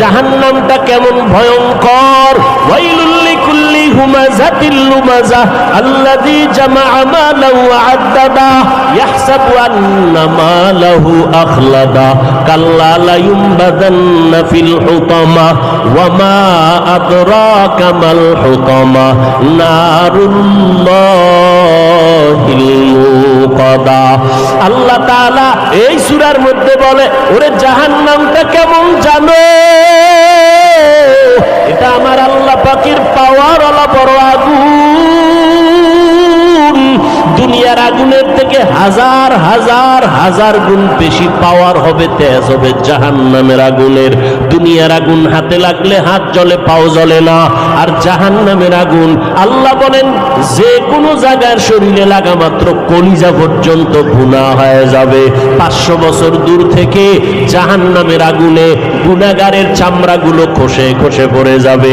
জাহান্নামটা কেমন ভয়ঙ্কর। ওয়াইলুল লিকুল্লি হুমাযাতিল লুমাযা আল্লাযী জামাআ মালাহু ওয়া আদ্দাদা ইয়াহসাবু আন্না মালাহু আখলাদা কাল্লা লা ইউনবাযান্না ফিল হুতামা ওয়া মা আদরাকা মাল হুতামা নারুল্লাহিল মুকাদা। আল্লাহ তাআলা এই সূরার মধ্যে বলে, ওরে জাহান্নামটা কেমন জানো? এটা আমার আল্লাহ পাকের পাওয়ার ওয়ালা বড় আগুন। দুনিয়ার আগুনের থেকে হাজার হাজার হাজার গুণ বেশি পাওয়ার হবে, তেজ হবে জাহান্নামের আগুনের। দুনিয়ার আগুন হাতে লাগলে হাত জ্বলে, পাও জ্বলে না। আর জাহান্নামের আগুন আল্লাহ বলেন যে কোনো জায়গার শরীরে লাগা মাত্র কলিজা পর্যন্ত ভুনা হয়ে যাবে। 500 বছর দূর থেকে জাহান্নামের আগুনে গুনাহগারের চামড়াগুলো খসে খসে পড়ে যাবে।